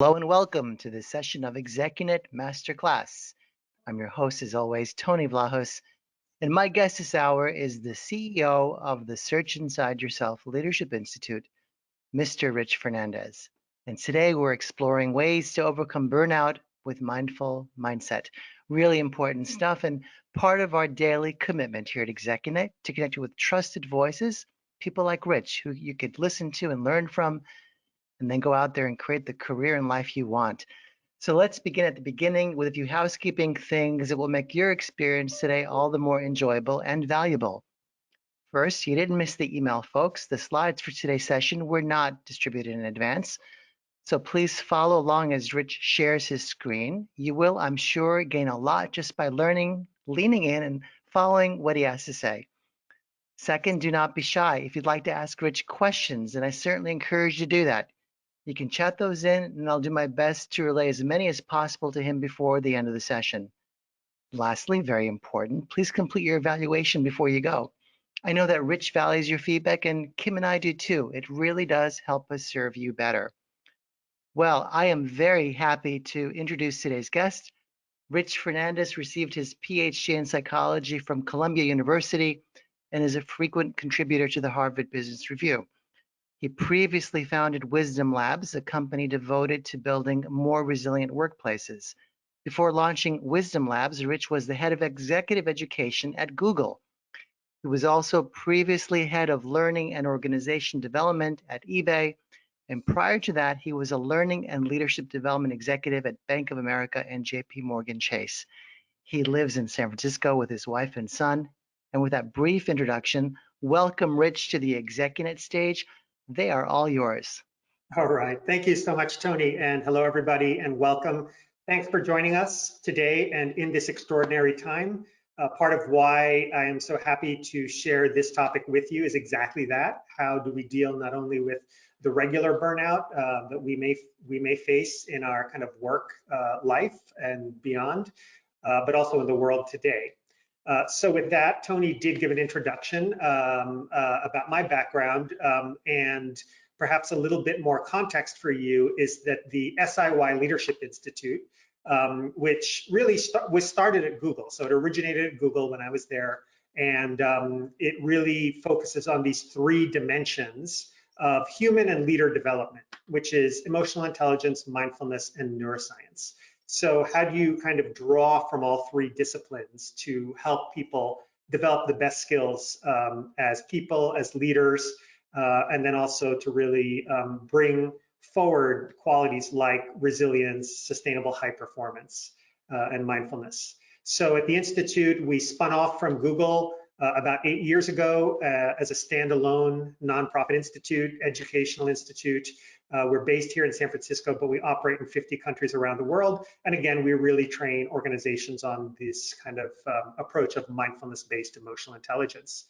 Hello and welcome to this session of ExecuNet Masterclass. I'm your host, as always, Tony Vlahos, and my guest this hour is the CEO of the Search Inside Yourself Leadership Institute, Mr. Rich Fernandez. And today we're exploring ways to overcome burnout with mindful mindset. Really important stuff, and part of our daily commitment here at ExecuNet to connect you with trusted voices, people like Rich, who you could listen to and learn from, and then go out there and create the career and life you want. So let's begin at the beginning with a few housekeeping things that will make your experience today all the more enjoyable and valuable. First, you didn't miss the email, folks. The slides for today's session were not distributed in advance. So please follow along as Rich shares his screen. You will, I'm sure, gain a lot just by learning, leaning in, and following what he has to say. Second, do not be shy. If you'd like to ask Rich questions, and I certainly encourage you to do that, you can chat those in, and I'll do my best to relay as many as possible to him before the end of the session. Lastly, very important, please complete your evaluation before you go. I know that Rich values your feedback, and Kim and I do too. It really does help us serve you better. Well, I am very happy to introduce today's guest. Rich Fernandez received his PhD in psychology from Columbia University and is a frequent contributor to the Harvard Business Review. He previously founded Wisdom Labs, a company devoted to building more resilient workplaces. Before launching Wisdom Labs, Rich was the head of executive education at Google. He was also previously head of learning and organization development at eBay. And prior to that, he was a learning and leadership development executive at Bank of America and JP Morgan Chase. He lives in San Francisco with his wife and son. And with that brief introduction, welcome Rich to the ExecuNet stage. They are all yours. All right. Thank you so much, Tony. And hello, everybody, and welcome. Thanks for joining us today and in this extraordinary time. Part of why I am so happy to share this topic with you is exactly that. How do we deal not only with the regular burnout that we may face in our kind of work life and beyond, but also in the world today. So with that, Tony did give an introduction about my background, and perhaps a little bit more context for you is that the SIY Leadership Institute, which really was started at Google. So it originated at Google when I was there, and it really focuses on these three dimensions of human and leader development, which is emotional intelligence, mindfulness, and neuroscience. So how do you kind of draw from all three disciplines to help people develop the best skills as people, as leaders, and then also to really bring forward qualities like resilience, sustainable high performance, and mindfulness. So at the Institute, we spun off from Google about 8 years ago as a standalone nonprofit institute, educational institute. We're based here in San Francisco, but we operate in 50 countries around the world. And again, we really train organizations on this kind of approach of mindfulness-based emotional intelligence.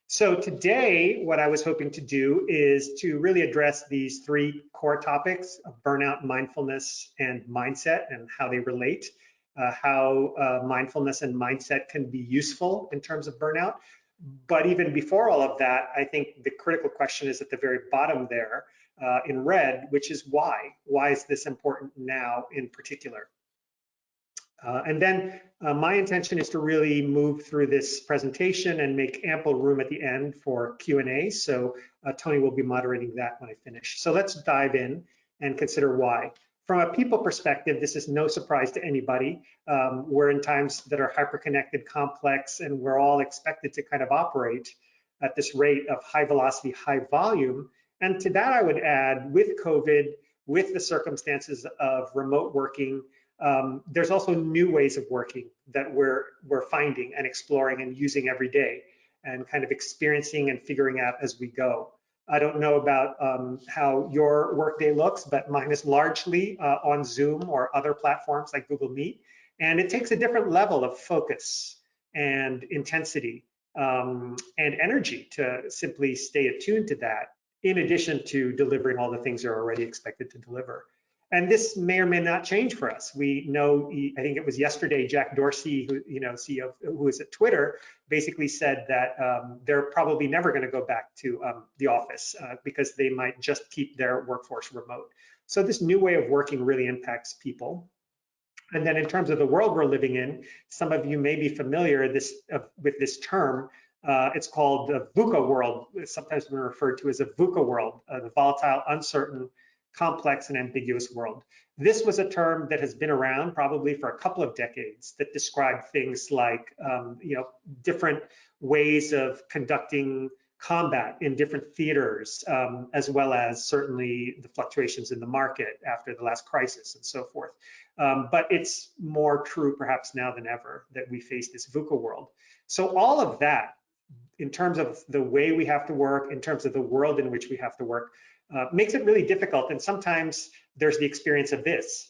So today, what I was hoping to do is to really address these three core topics of burnout, mindfulness, and mindset, and how they relate, how mindfulness and mindset can be useful in terms of burnout. But even before all of that, I think the critical question is at the very bottom there in red, which is why? Why is this important now in particular? And then my intention is to really move through this presentation and make ample room at the end for Q&A. So Tony will be moderating that when I finish. So let's dive in and consider why. From a people perspective, this is no surprise to anybody. We're in times that are hyper-connected, complex, and we're all expected to kind of operate at this rate of high velocity, high volume. And to that, I would add, with COVID, with the circumstances of remote working, there's also new ways of working that we're finding and exploring and using every day and kind of experiencing and figuring out as we go. I don't know about how your workday looks, but mine is largely on Zoom or other platforms like Google Meet. And it takes a different level of focus and intensity and energy to simply stay attuned to that, in addition to delivering all the things you're already expected to deliver. And this may or may not change for us. We know, I think it was yesterday, Jack Dorsey, who, CEO, who is at Twitter, basically said that they're probably never going to go back to the office because they might just keep their workforce remote. So this new way of working really impacts people. And then in terms of the world we're living in, some of you may be familiar with this term. It's called the VUCA world. It's sometimes been referred to as a VUCA world, the volatile, uncertain, complex, and ambiguous world. This was a term that has been around probably for a couple of decades that described things like different ways of conducting combat in different theaters, as well as certainly the fluctuations in the market after the last crisis and so forth. But it's more true perhaps now than ever that we face this VUCA world. So all of that, in terms of the way we have to work, in terms of the world in which we have to work, makes it really difficult. And sometimes there's the experience of this.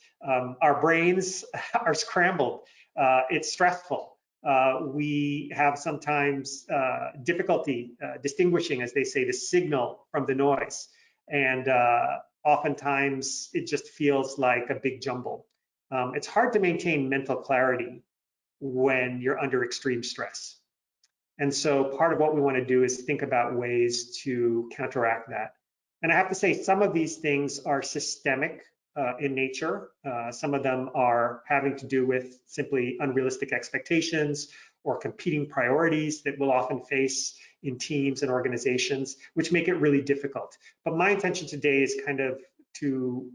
Our brains are scrambled. It's stressful. We have sometimes difficulty distinguishing, as they say, the signal from the noise. And oftentimes it just feels like a big jumble. It's hard to maintain mental clarity when you're under extreme stress. And so part of what we want to do is think about ways to counteract that. And I have to say, some of these things are systemic in nature. Some of them are having to do with simply unrealistic expectations or competing priorities that we'll often face in teams and organizations, which make it really difficult. But my intention today is kind of to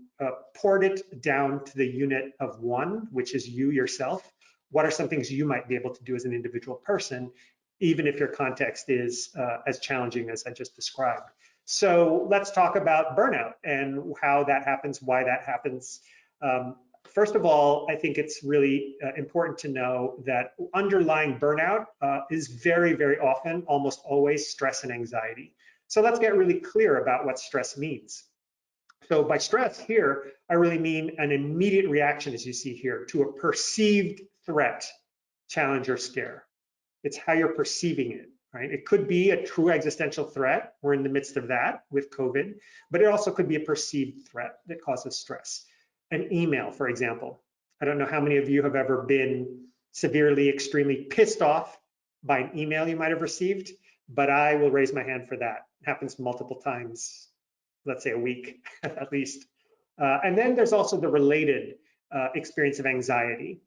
port it down to the unit of one, which is you yourself. What are some things you might be able to do as an individual person, even if your context is as challenging as I just described? So let's talk about burnout and how that happens, why that happens. First of all, I think it's really important to know that underlying burnout is very, very often, almost always, stress and anxiety. So let's get really clear about what stress means. So by stress here, I really mean an immediate reaction, as you see here, to a perceived threat, challenge, or scare. It's how you're perceiving it, right? It could be a true existential threat. We're in the midst of that with COVID, but it also could be a perceived threat that causes stress. An email, for example. I don't know how many of you have ever been severely, extremely pissed off by an email you might have received, but I will raise my hand for that. It happens multiple times, let's say a week at least. And then there's also the related experience of anxiety.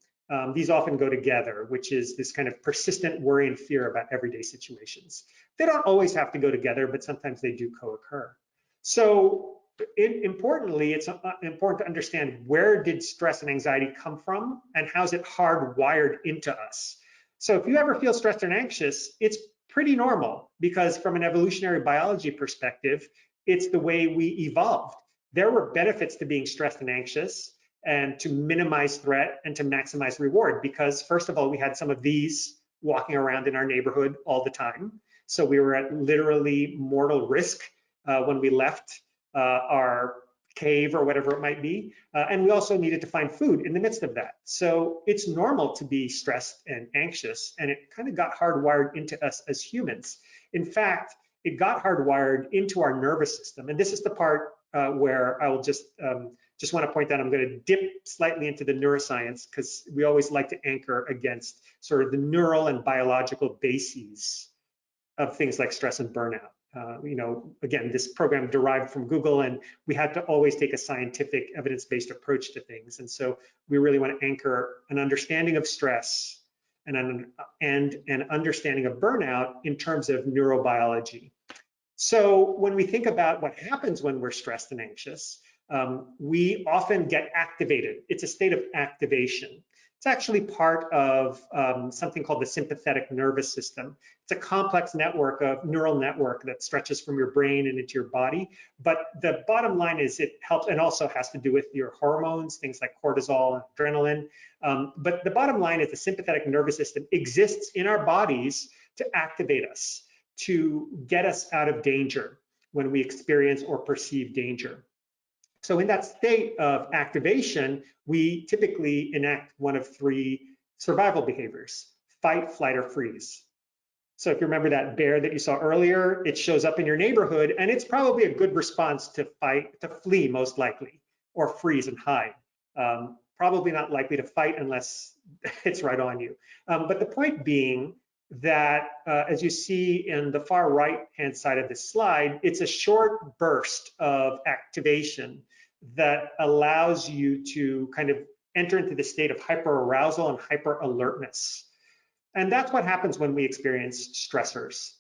These often go together, which is this kind of persistent worry and fear about everyday situations. They don't always have to go together, but sometimes they do co-occur. So importantly, it's important to understand, where did stress and anxiety come from and how's it hardwired into us? So if you ever feel stressed and anxious, it's pretty normal, because from an evolutionary biology perspective, it's the way we evolved. There were benefits to being stressed and anxious, and to minimize threat and to maximize reward, because first of all, we had some of these walking around in our neighborhood all the time. So we were at literally mortal risk when we left our cave or whatever it might be. And we also needed to find food in the midst of that. So it's normal to be stressed and anxious, and it kind of got hardwired into us as humans. In fact, it got hardwired into our nervous system. And this is the part where I will just want to point out, I'm going to dip slightly into the neuroscience, because we always like to anchor against sort of the neural and biological bases of things like stress and burnout. Again, this program derived from Google, and we had to always take a scientific, evidence-based approach to things. And so we really want to anchor an understanding of stress and an understanding of burnout in terms of neurobiology. So when we think about what happens when we're stressed and anxious, we often get activated. It's a state of activation. It's actually part of something called the sympathetic nervous system. It's a complex neural network that stretches from your brain and into your body. But the bottom line is, it helps, and also has to do with your hormones, things like cortisol and adrenaline. But the bottom line is, the sympathetic nervous system exists in our bodies to activate us, to get us out of danger when we experience or perceive danger. So in that state of activation, we typically enact one of three survival behaviors: fight, flight, or freeze. So if you remember that bear that you saw earlier, it shows up in your neighborhood, and it's probably a good response to flee most likely, or freeze and hide. Probably not likely to fight unless it's right on you. But the point being that, as you see in the far right-hand side of this slide, it's a short burst of activation that allows you to kind of enter into the state of hyperarousal and hyper alertness. And that's what happens when we experience stressors.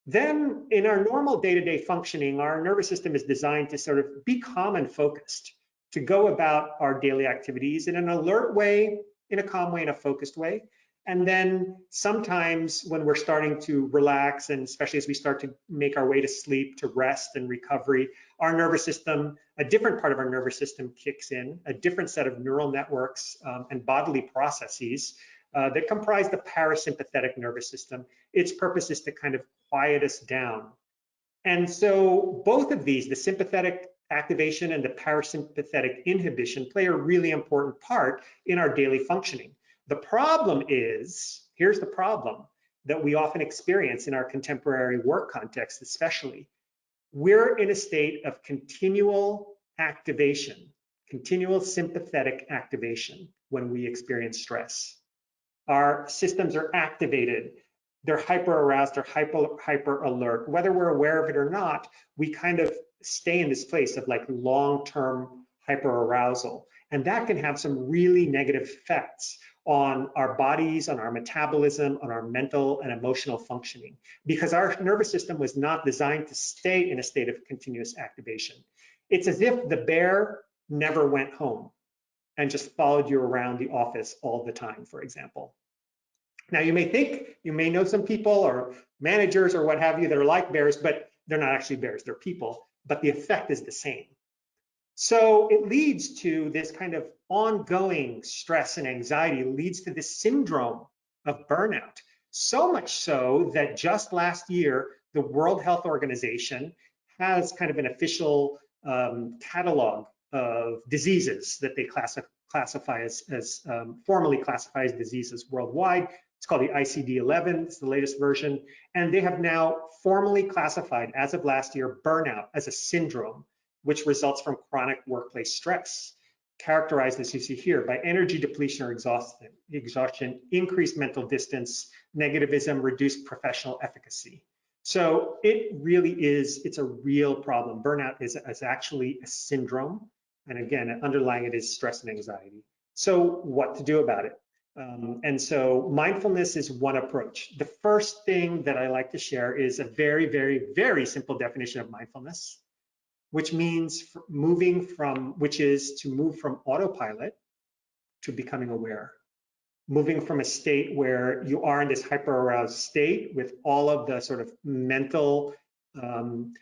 Then in our normal day-to-day functioning, our nervous system is designed to sort of be calm and focused, to go about our daily activities in an alert way, in a calm way, in a focused way. And then sometimes when we're starting to relax, and especially as we start to make our way to sleep, to rest and recovery, our nervous system, a different part of our nervous system kicks in, a different set of neural networks and bodily processes that comprise the parasympathetic nervous system. Its purpose is to kind of quiet us down. And so both of these, the sympathetic activation and the parasympathetic inhibition, play a really important part in our daily functioning. The problem is, here's the problem that we often experience in our contemporary work context especially. We're in a state of continual activation, continual sympathetic activation when we experience stress. Our systems are activated. They're hyper aroused or hyper alert. Whether we're aware of it or not, we kind of stay in this place of like long-term hyper arousal. And that can have some really negative effects on our bodies, on our metabolism, on our mental and emotional functioning, because our nervous system was not designed to stay in a state of continuous activation. It's as if the bear never went home and just followed you around the office all the time, for example. Now, you may think, you may know some people or managers or what have you that are like bears, but they're not actually bears, they're people, but the effect is the same. So it leads to this kind of ongoing stress and anxiety, leads to this syndrome of burnout. So much so that just last year, the World Health Organization has kind of an official catalog of diseases that they classify as formally classify as diseases worldwide. It's called the ICD-11, it's the latest version. And they have now formally classified, as of last year, burnout as a syndrome, which results from chronic workplace stress, characterized, as you see here, by energy depletion or exhaustion, increased mental distance, negativism, reduced professional efficacy. So it really is, it's a real problem. Burnout is actually a syndrome. And again, underlying it is stress and anxiety. So what to do about it? And so mindfulness is one approach. The first thing that I like to share is a very, very, very simple definition of mindfulness, which means which is to move from autopilot to becoming aware. Moving from a state where you are in this hyper-aroused state with all of the sort of mental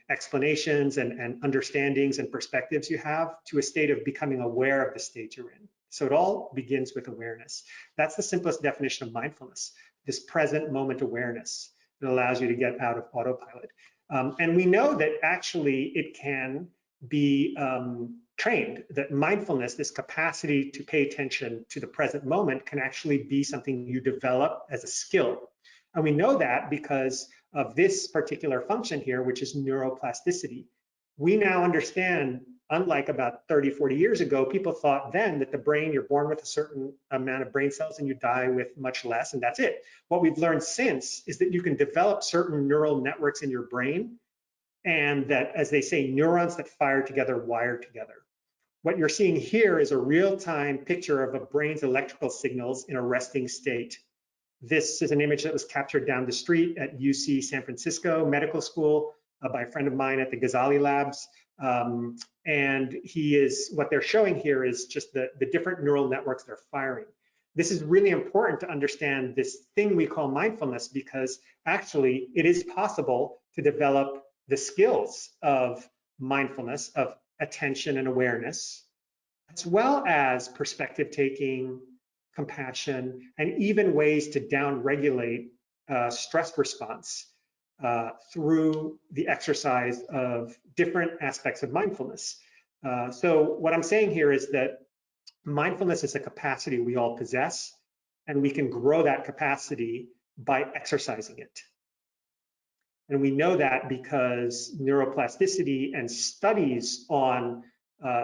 explanations and understandings and perspectives you have to a state of becoming aware of the state you're in. So it all begins with awareness. That's the simplest definition of mindfulness, this present moment awareness that allows you to get out of autopilot. And we know that actually it can be trained, that mindfulness, this capacity to pay attention to the present moment, can actually be something you develop as a skill. And we know that because of this particular function here, which is neuroplasticity. We now understand, unlike about 30, 40 years ago, people thought then that the brain, you're born with a certain amount of brain cells and you die with much less, and that's it. What we've learned since is that you can develop certain neural networks in your brain, and that, as they say, neurons that fire together wire together. What you're seeing here is a real-time picture of a brain's electrical signals in a resting state. This is an image that was captured down the street at UC San Francisco Medical School by a friend of mine at the Ghazali Labs. And what they're showing here is just the different neural networks they're firing. This is really important to understand this thing we call mindfulness, because actually it is possible to develop the skills of mindfulness, of attention and awareness, as well as perspective taking, compassion, and even ways to down-regulate stress response through the exercise of different aspects of mindfulness. So what I'm saying here is that mindfulness is a capacity we all possess, and we can grow that capacity by exercising it. And we know that because neuroplasticity and studies on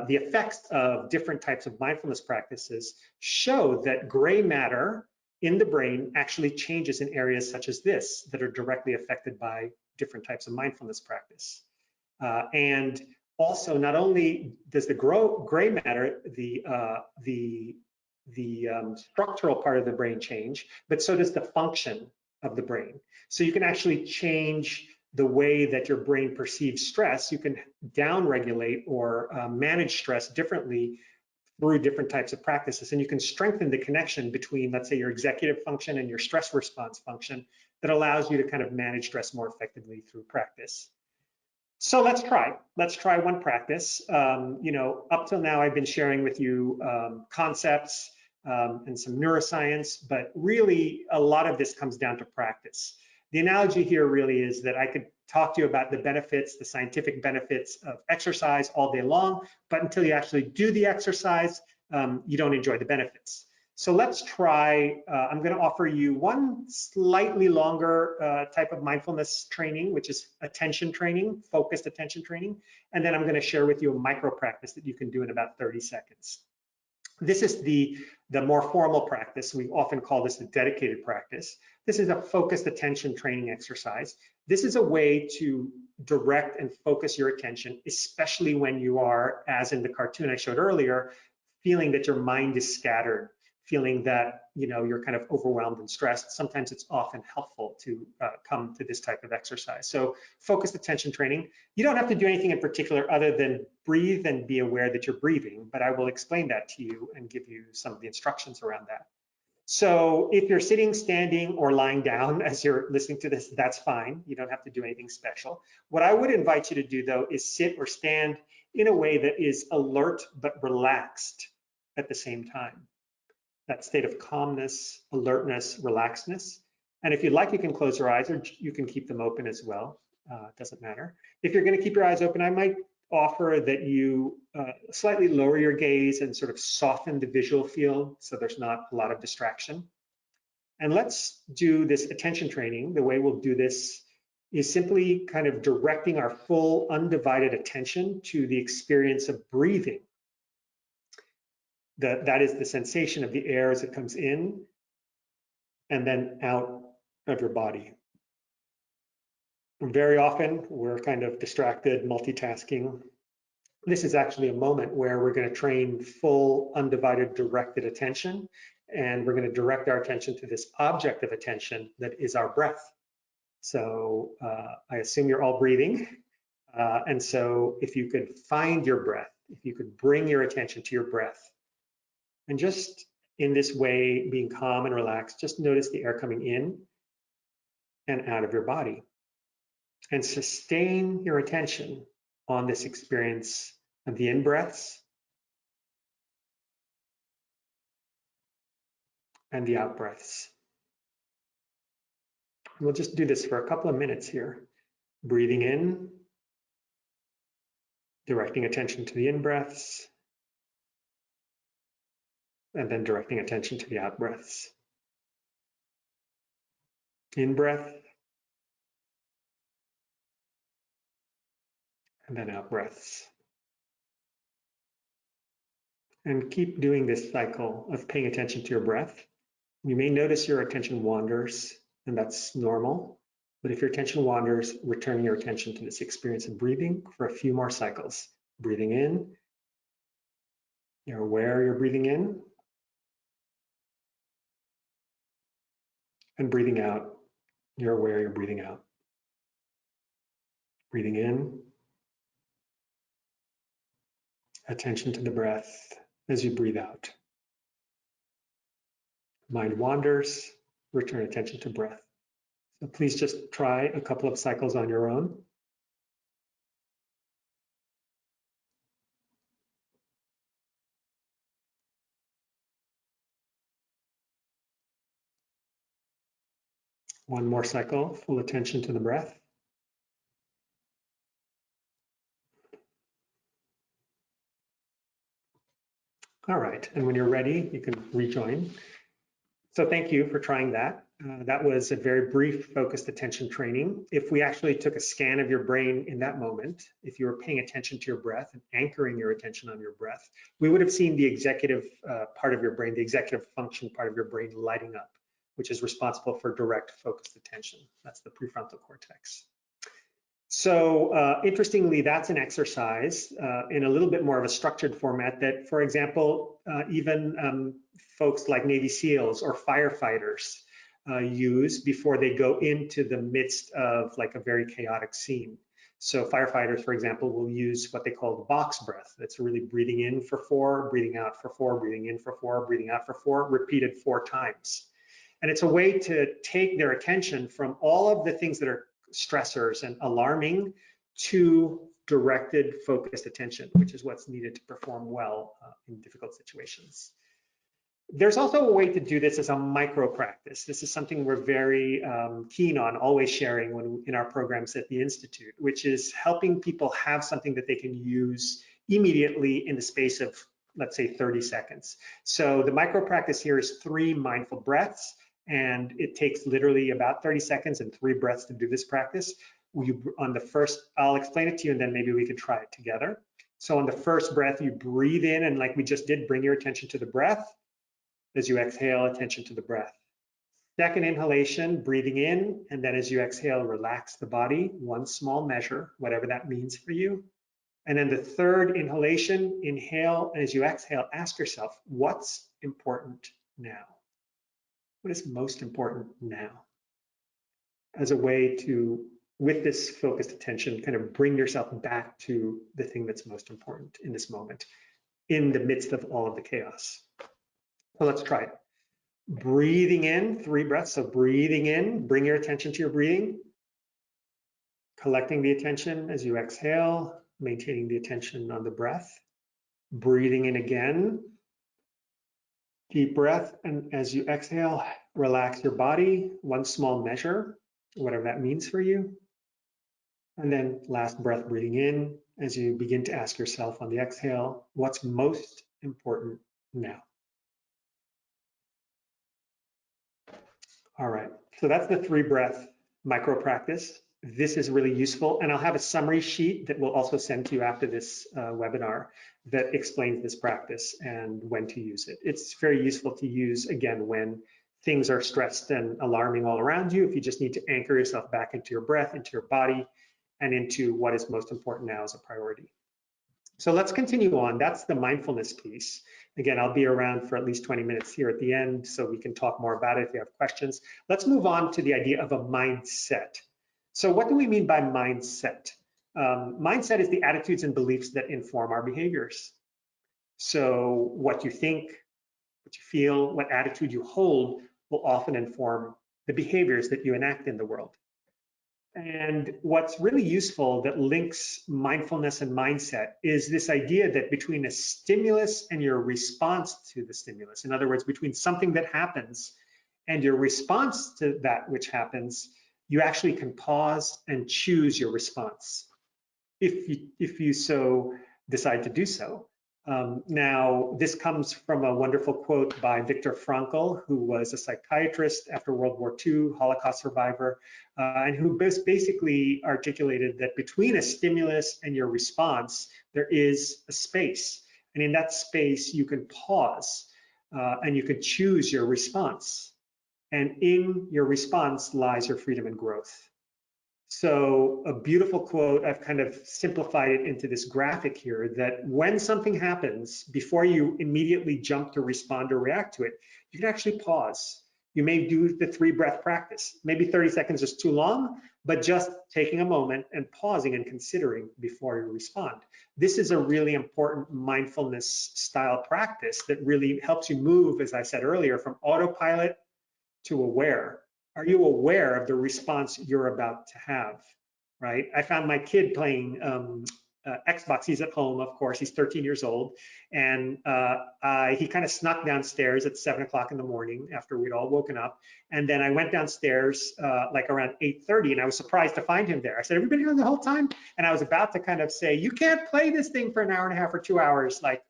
the effects of different types of mindfulness practices show that gray matter in the brain actually changes in areas such as this that are directly affected by different types of mindfulness practice. And Also, not only does the gray matter, the structural part of the brain change, but so does the function of the brain. So you can actually change the way that your brain perceives stress. You can downregulate or manage stress differently through different types of practices. And you can strengthen the connection between, let's say, your executive function and your stress response function that allows you to kind of manage stress more effectively through practice. So let's try one practice. Up till now, I've been sharing with you concepts and some neuroscience, but really a lot of this comes down to practice. The analogy here really is that I could talk to you about the benefits, the scientific benefits of exercise all day long, but until you actually do the exercise, you don't enjoy the benefits. So let's try, I'm going to offer you one slightly longer type of mindfulness training, which is attention training, focused attention training. And then I'm going to share with you a micro practice that you can do in about 30 seconds. This is the more formal practice. We often call this a dedicated practice. This is a focused attention training exercise. This is a way to direct and focus your attention, especially when you are, as in the cartoon I showed earlier, feeling that your mind is scattered, feeling that you're kind of overwhelmed and stressed. Sometimes it's often helpful to come to this type of exercise. So focused attention training. You don't have to do anything in particular other than breathe and be aware that you're breathing, but I will explain that to you and give you some of the instructions around that. So if you're sitting, standing, or lying down as you're listening to this, that's fine. You don't have to do anything special. What I would invite you to do, though, is sit or stand in a way that is alert but relaxed at the same time. That state of calmness, alertness, relaxedness. And if you'd like, you can close your eyes or you can keep them open as well. It doesn't matter. If you're going to keep your eyes open, I might offer that you slightly lower your gaze and sort of soften the visual field so there's not a lot of distraction. And let's do this attention training. The way we'll do this is simply kind of directing our full undivided attention to the experience of breathing. That is the sensation of the air as it comes in and then out of your body. Very often, we're kind of distracted, multitasking. This is actually a moment where we're going to train full, undivided, directed attention, and we're going to direct our attention to this object of attention that is our breath. So I assume you're all breathing. And so if you could find your breath, if you could bring your attention to your breath, and just in this way, being calm and relaxed, just notice the air coming in and out of your body. And sustain your attention on this experience of the in-breaths and the out-breaths. We'll just do this for a couple of minutes here. Breathing in, directing attention to the in-breaths, and then directing attention to the out-breaths. In-breath, and then out-breaths. And keep doing this cycle of paying attention to your breath. You may notice your attention wanders, and that's normal. But if your attention wanders, returning your attention to this experience of breathing for a few more cycles. Breathing in, you're aware you're breathing in. And breathing out, you're aware you're breathing out. Breathing in, attention to the breath as you breathe out. Mind wanders, return attention to breath. So please just try a couple of cycles on your own. One more cycle, full attention to the breath. All right, and when you're ready, you can rejoin. So thank you for trying that. That was a very brief focused attention training. If we actually took a scan of your brain in that moment, if you were paying attention to your breath and anchoring your attention on your breath, we would have seen the executive part of your brain, the executive function part of your brain lighting up, which is responsible for direct focused attention. That's the prefrontal cortex. So interestingly, that's an exercise in a little bit more of a structured format that, for example, even folks like Navy SEALs or firefighters use before they go into the midst of like a very chaotic scene. So firefighters, for example, will use what they call the box breath. That's really breathing in for 4, breathing out for 4, breathing in for 4, breathing out for 4, repeated 4 times. And it's a way to take their attention from all of the things that are stressors and alarming to directed, focused attention, which is what's needed to perform well in difficult situations. There's also a way to do this as a micro practice. This is something we're very keen on always sharing in our programs at the Institute, which is helping people have something that they can use immediately in the space of, let's say, 30 seconds. So the micro practice here is 3 mindful breaths, and it takes literally about 30 seconds and 3 breaths to do this practice. On the first, I'll explain it to you, and then maybe we can try it together. So on the first breath, you breathe in, and like we just did, bring your attention to the breath. As you exhale, attention to the breath. Second inhalation, breathing in, and then as you exhale, relax the body, 1 small measure, whatever that means for you. And then the third inhalation, inhale, and as you exhale, ask yourself, what's important now? What is most important now? As a way to, with this focused attention, kind of bring yourself back to the thing that's most important in this moment, in the midst of all of the chaos. So let's try it. Breathing in, 3 breaths. So breathing in, bring your attention to your breathing. Collecting the attention as you exhale, maintaining the attention on the breath. Breathing in again. Deep breath, and as you exhale, relax your body, 1 small measure, whatever that means for you. And then last breath, breathing in, as you begin to ask yourself on the exhale, what's most important now? All right, so that's the 3 breath micro practice. This is really useful, and I'll have a summary sheet that we'll also send to you after this webinar that explains this practice and when to use it. It's very useful to use, again, when things are stressed and alarming all around you, if you just need to anchor yourself back into your breath, into your body, and into what is most important now as a priority. So let's continue on. That's the mindfulness piece. Again, I'll be around for at least 20 minutes here at the end, so we can talk more about it if you have questions. Let's move on to the idea of a mindset. So what do we mean by mindset? Mindset is the attitudes and beliefs that inform our behaviors. So what you think, what you feel, what attitude you hold will often inform the behaviors that you enact in the world. And what's really useful that links mindfulness and mindset is this idea that between a stimulus and your response to the stimulus, in other words, between something that happens and your response to that which happens, you actually can pause and choose your response if you so decide to do so. Now, this comes from a wonderful quote by Viktor Frankl, who was a psychiatrist after World War II, Holocaust survivor, and who basically articulated that between a stimulus and your response, there is a space. And in that space, you can pause and you can choose your response. And in your response lies your freedom and growth. So a beautiful quote, I've kind of simplified it into this graphic here, that when something happens, before you immediately jump to respond or react to it, you can actually pause. You may do the 3 breath practice. Maybe 30 seconds is too long, but just taking a moment and pausing and considering before you respond. This is a really important mindfulness style practice that really helps you move, as I said earlier, from autopilot to aware. Are you aware of the response you're about to have, right? I found my kid playing Xbox. He's at home, of course. He's 13 years old. And he kind of snuck downstairs at 7 o'clock in the morning after we'd all woken up. And then I went downstairs like around 8:30, and I was surprised to find him there. I said, everybody on the whole time? And I was about to kind of say, you can't play this thing for an hour and a half or 2 hours, like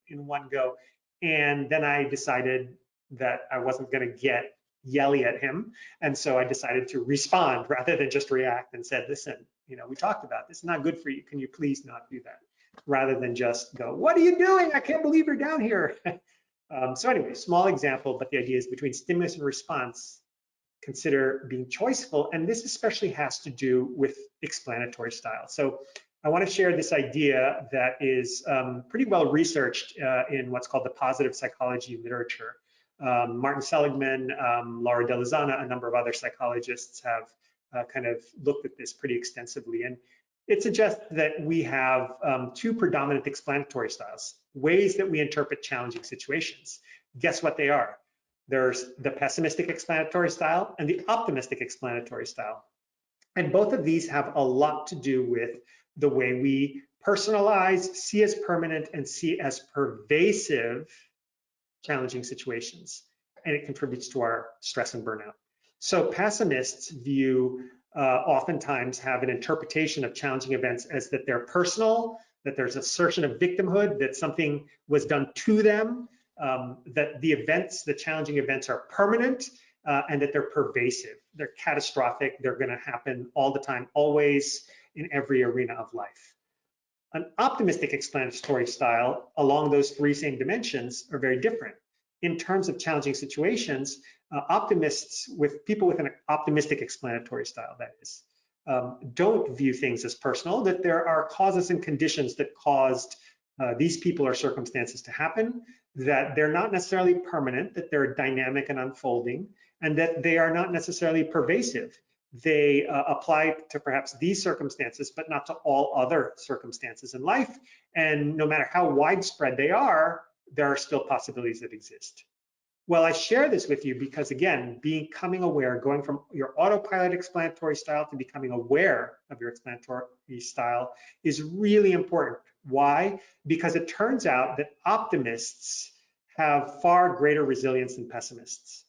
in one go. And then I decided that I wasn't going to get yelly at him. And so I decided to respond rather than just react, and said, listen, you know, we talked about this, it's not good for you. Can you please not do that? Rather than just go, what are you doing? I can't believe you're down here. So anyway, small example, but the idea is between stimulus and response, consider being choiceful, and this especially has to do with explanatory style. So I want to share this idea that is pretty well researched in what's called the positive psychology literature. Martin Seligman, Laura Delazana, a number of other psychologists have kind of looked at this pretty extensively. And it suggests that we have two predominant explanatory styles, ways that we interpret challenging situations. Guess what they are? There's the pessimistic explanatory style and the optimistic explanatory style. And both of these have a lot to do with the way we personalize, see as permanent, and see as pervasive challenging situations. And it contributes to our stress and burnout. So pessimists view, oftentimes have an interpretation of challenging events as that they're personal, that there's assertion of victimhood, that something was done to them, that the challenging events are permanent, and that they're pervasive. They're catastrophic. They're going to happen all the time, always, in every arena of life. An optimistic explanatory style along those three same dimensions are very different. In terms of challenging situations, people with an optimistic explanatory style, that is, don't view things as personal, that there are causes and conditions that caused these people or circumstances to happen, that they're not necessarily permanent, that they're dynamic and unfolding, and that they are not necessarily pervasive. They apply to perhaps these circumstances, but not to all other circumstances in life. And no matter how widespread they are, there are still possibilities that exist. Well, I share this with you because, again, becoming aware, going from your autopilot explanatory style to becoming aware of your explanatory style is really important. Why? Because it turns out that optimists have far greater resilience than pessimists.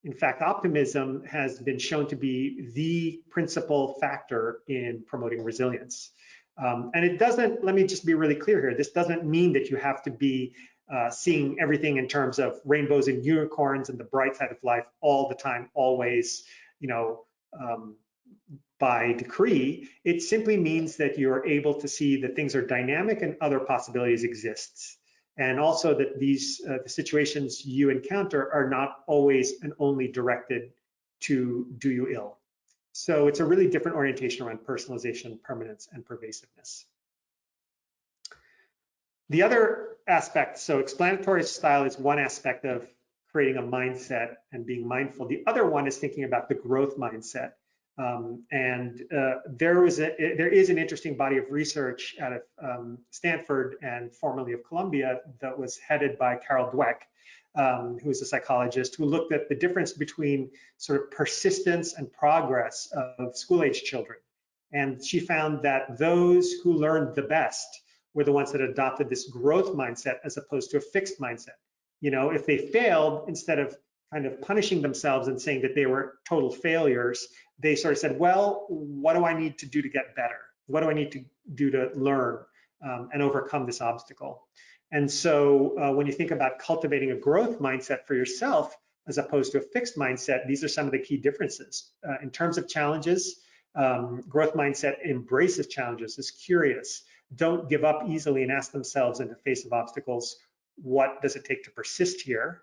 In fact, optimism has been shown to be the principal factor in promoting resilience. And it doesn't, let me just be really clear here, this doesn't mean that you have to be seeing everything in terms of rainbows and unicorns and the bright side of life all the time, always, by decree. It simply means that you're able to see that things are dynamic and other possibilities exist. And also that these the situations you encounter are not always and only directed to do you ill. So it's a really different orientation around personalization, permanence, and pervasiveness. The other aspect, so explanatory style is one aspect of creating a mindset and being mindful. The other one is thinking about the growth mindset. There is an interesting body of research out of Stanford and formerly of Columbia that was headed by Carol Dweck, who is a psychologist, who looked at the difference between sort of persistence and progress of school-age children. And she found that those who learned the best were the ones that adopted this growth mindset as opposed to a fixed mindset. If they failed, instead of kind of punishing themselves and saying that they were total failures, they sort of said, well, what do I need to do to get better? What do I need to do to learn and overcome this obstacle? And so when you think about cultivating a growth mindset for yourself, as opposed to a fixed mindset, these are some of the key differences. In terms of challenges, growth mindset embraces challenges, is curious, don't give up easily and ask themselves in the face of obstacles, what does it take to persist here?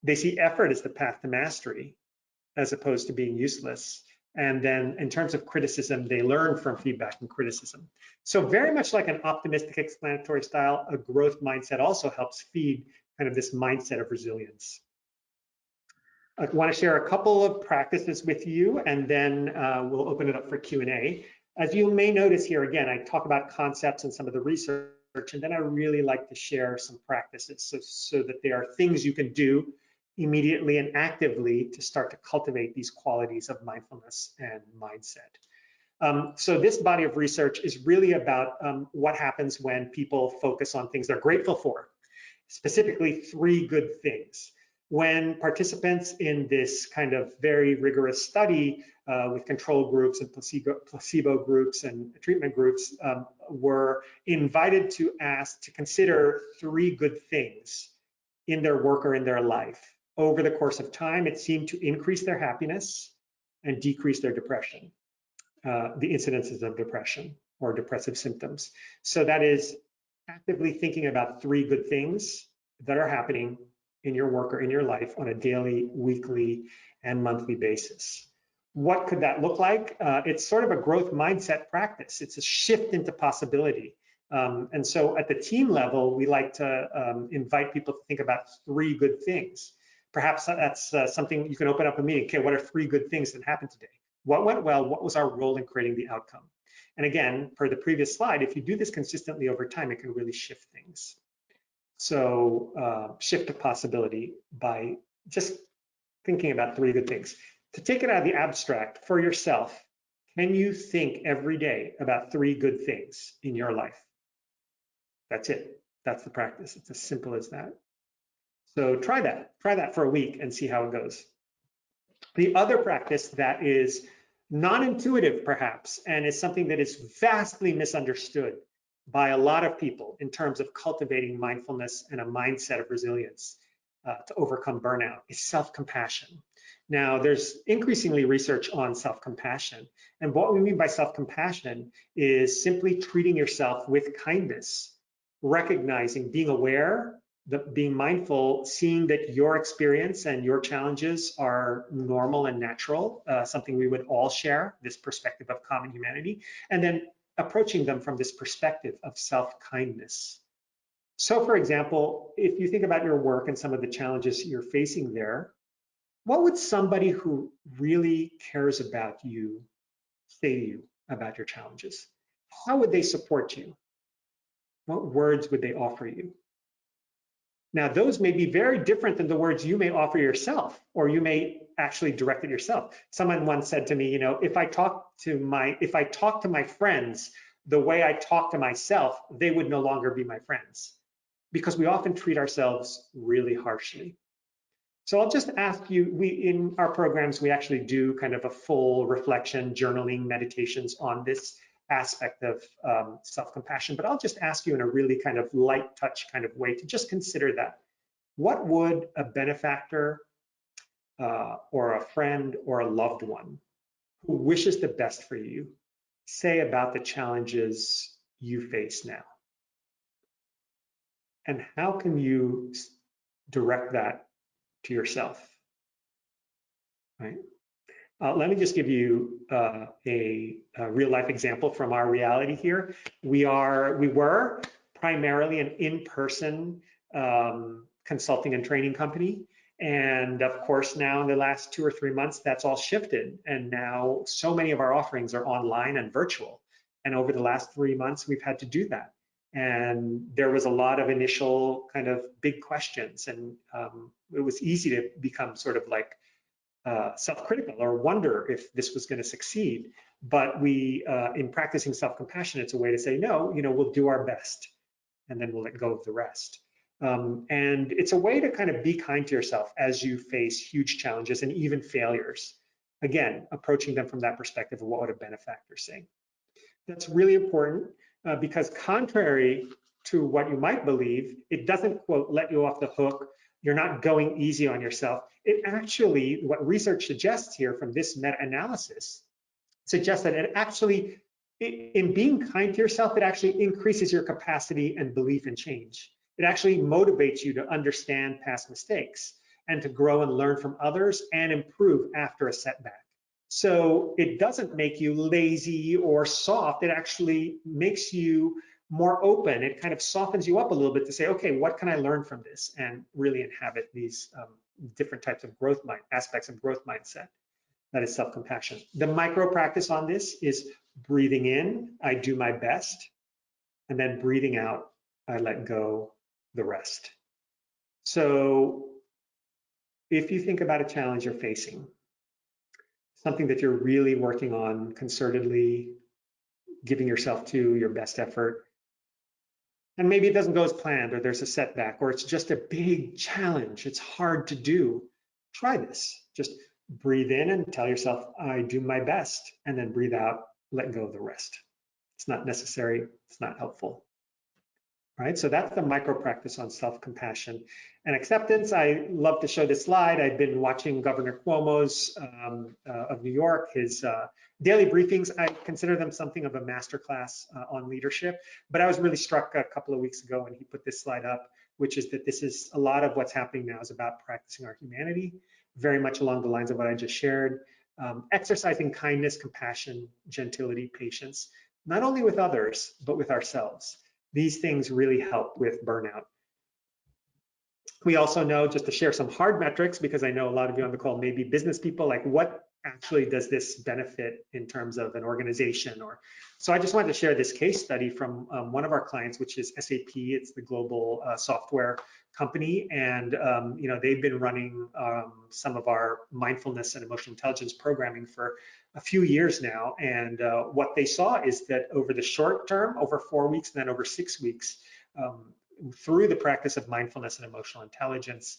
They see effort as the path to mastery, as opposed to being useless. And then in terms of criticism, they learn from feedback and criticism. So very much like an optimistic explanatory style, a growth mindset also helps feed kind of this mindset of resilience. I want to share a couple of practices with you, and then we'll open it up for Q&A. As you may notice here, again, I talk about concepts and some of the research, and then I really like to share some practices so that there are things you can do immediately and actively to start to cultivate these qualities of mindfulness and mindset. So this body of research is really about what happens when people focus on things they're grateful for, specifically 3 good things. When participants in this kind of very rigorous study with control groups and placebo groups and treatment groups were invited to consider 3 good things in their work or in their life. Over the course of time, it seemed to increase their happiness and decrease their depression, the incidences of depression or depressive symptoms. So that is actively thinking about 3 good things that are happening in your work or in your life on a daily, weekly, and monthly basis. What could that look like? It's sort of a growth mindset practice. It's a shift into possibility. And so at the team level, we like to invite people to think about 3 good things. Perhaps that's something you can open up a meeting. Okay, what are 3 good things that happened today? What went well? What was our role in creating the outcome? And again, per the previous slide, if you do this consistently over time, it can really shift things. So shift to possibility by just thinking about 3 good things. To take it out of the abstract for yourself, can you think every day about 3 good things in your life? That's it. That's the practice. It's as simple as that. So try that. Try that for a week and see how it goes. The other practice that is non-intuitive perhaps, and is something that is vastly misunderstood by a lot of people in terms of cultivating mindfulness and a mindset of resilience to overcome burnout, is self-compassion. Now, there's increasingly research on self-compassion, and what we mean by self-compassion is simply treating yourself with kindness, recognizing, being aware, being mindful, seeing that your experience and your challenges are normal and natural, something we would all share, this perspective of common humanity, and then approaching them from this perspective of self-kindness. So for example, if you think about your work and some of the challenges you're facing there, what would somebody who really cares about you say to you about your challenges? How would they support you? What words would they offer you? Now, those may be very different than the words you may offer yourself, or you may actually direct it yourself. Someone once said to me, you know, if I talk to my friends the way I talk to myself, they would no longer be my friends, because we often treat ourselves really harshly. So I'll just ask you, in our programs, we actually do kind of a full reflection, journaling, meditations on this aspect of self-compassion, but I'll just ask you in a really kind of light touch kind of way to just consider that. What would a benefactor or a friend or a loved one who wishes the best for you say about the challenges you face now? And how can you direct that to yourself, right? Let me just give you a real life example from our reality here. We were primarily an in-person consulting and training company. And of course, now in the last 2 or 3 months, that's all shifted. And now so many of our offerings are online and virtual. And over the last 3 months, we've had to do that. And there was a lot of initial kind of big questions. And it was easy to become sort of like self-critical or wonder if this was going to succeed. But we, in practicing self-compassion, it's a way to say, no, you know, we'll do our best, and then we'll let go of the rest. And it's a way to kind of be kind to yourself as you face huge challenges and even failures. Again, approaching them from that perspective of what would a benefactor say. That's really important because contrary to what you might believe, it doesn't, quote, let you off the hook. You're not going easy on yourself. It actually, what research suggests here from this meta-analysis, suggests that it actually, in being kind to yourself, it actually increases your capacity and belief in change. It actually motivates you to understand past mistakes and to grow and learn from others and improve after a setback. So it doesn't make you lazy or soft. It actually makes you more open. It kind of softens you up a little bit to say, okay, what can I learn from this? And really inhabit these different types of growth aspects of growth mindset. That is self-compassion. The micro practice on this is breathing in, I do my best, and then breathing out, I let go the rest. So if you think about a challenge you're facing, something that you're really working on concertedly, giving yourself to your best effort, and maybe it doesn't go as planned, or there's a setback, or it's just a big challenge, it's hard to do, try this. Just breathe in and tell yourself, I do my best, and then breathe out, let go of the rest. It's not necessary, it's not helpful. Right, so that's the micro practice on self-compassion and acceptance. I love to show this slide. I've been watching Governor Cuomo's of New York, his daily briefings. I consider them something of a masterclass on leadership, but I was really struck a couple of weeks ago when he put this slide up which is that this is a lot of what's happening now is about practicing our humanity, very much along the lines of what I just shared. Exercising kindness, compassion, gentility, patience, not only with others, but with ourselves. These things really help with burnout. We also know, just to share some hard metrics, because I know a lot of you on the call may be business people, like what actually does this benefit in terms of an organization? So I just wanted to share this case study from one of our clients, which is SAP. It's the global software company, and they've been running some of our mindfulness and emotional intelligence programming for a few years now. And what they saw is that over the short term, over 4 weeks, and then over 6 weeks, through the practice of mindfulness and emotional intelligence,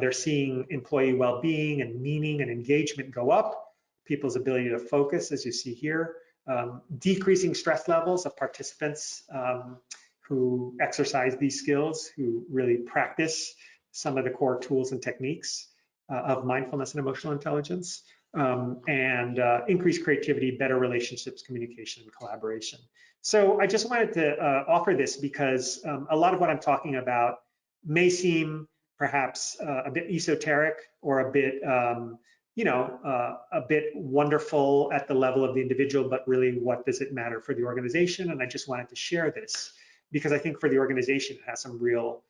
they're seeing employee well-being and meaning and engagement go up, people's ability to focus, as you see here, decreasing stress levels of participants who exercise these skills, who really practice some of the core tools and techniques of mindfulness and emotional intelligence, and increased creativity, better relationships, communication, and collaboration. So I just wanted to offer this because a lot of what I'm talking about may seem perhaps a bit esoteric or a bit, a bit wonderful at the level of the individual, but really what does it matter for the organization? And I just wanted to share this because I think for the organization, it has some real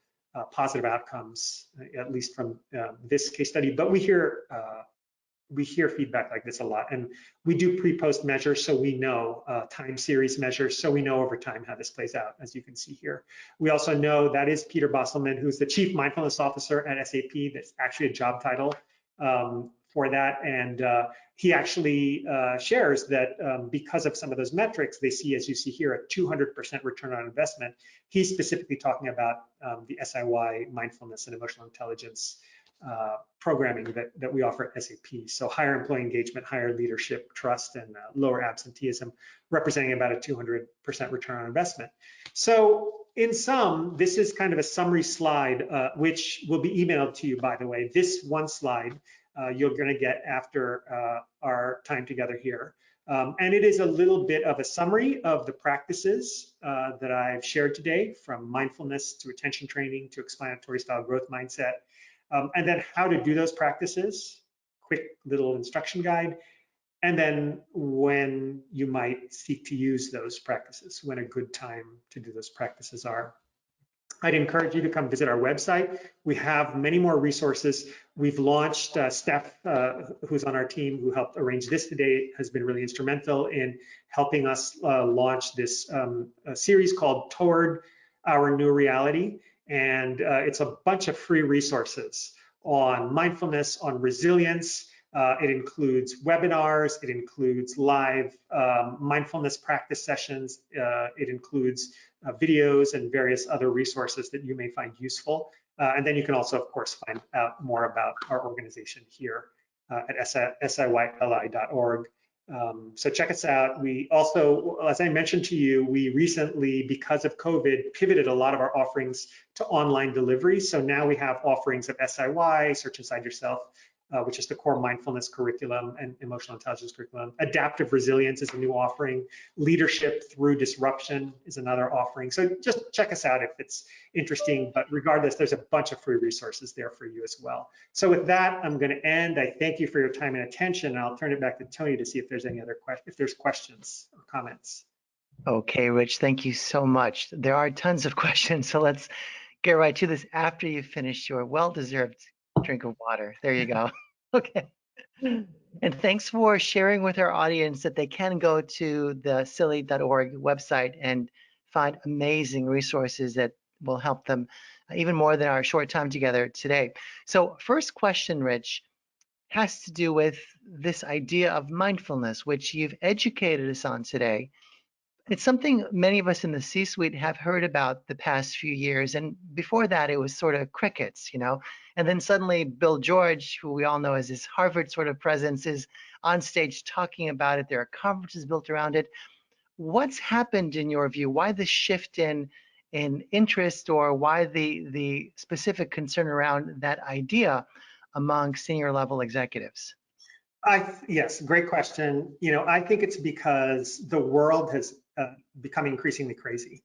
positive outcomes, at least from this case study. But we hear feedback like this a lot, and we do pre-post measures, so we know time series measures, so we know over time how this plays out, as you can see here. We also know that is Peter Bosselman, who's the Chief Mindfulness Officer at SAP. That's actually a job title for that, and he actually shares that because of some of those metrics, they see, as you see here, a 200% return on investment. He's specifically talking about the SIY mindfulness and emotional intelligence programming that we offer at SAP. So higher employee engagement, higher leadership, trust, and lower absenteeism, representing about a 200% return on investment. So in sum, this is kind of a summary slide, which will be emailed to you, by the way. This one slide you're going to get after our time together here. And it is a little bit of a summary of the practices that I've shared today, from mindfulness to attention training to explanatory style growth mindset. And then how to do those practices, quick little instruction guide, and then when you might seek to use those practices, when a good time to do those practices are. I'd encourage you to come visit our website. We have many more resources. We've launched, Steph, who's on our team, who helped arrange this today, has been really instrumental in helping us launch this series called Toward Our New Reality. And it's a bunch of free resources on mindfulness, on resilience. It includes webinars, it includes live mindfulness practice sessions, it includes videos and various other resources that you may find useful. And then you can also, of course, find out more about our organization here at siyli.org. So check us out. We also, as I mentioned to you, we recently, because of COVID, pivoted a lot of our offerings to online delivery. So now we have offerings of SIY, Search Inside Yourself, which is the core mindfulness curriculum and emotional intelligence curriculum. Adaptive resilience is a new offering. Leadership through disruption is another offering. So just check us out if it's interesting, but regardless, there's a bunch of free resources there for you as well. So with that, I'm going to end. I thank you for your time and attention, and I'll turn it back to Tony to see if there's any other questions, if there's questions or comments. Okay, Rich, thank you so much. There are tons of questions, so let's get right to this after you finish your well-deserved drink of water. There you go. Okay. And thanks for sharing with our audience that they can go to the siyli.org website and find amazing resources that will help them even more than our short time together today. So first question, Rich, has to do with this idea of mindfulness, which you've educated us on today. It's something many of us in the C-suite have heard about the past few years. And before that, it was sort of crickets, you know. And then suddenly Bill George, who we all know as this Harvard sort of presence, is on stage talking about it. There are conferences built around it. What's happened in your view? Why the shift in interest, or why the specific concern around that idea among senior level executives? Yes, great question. You know, I think it's because the world has become increasingly crazy.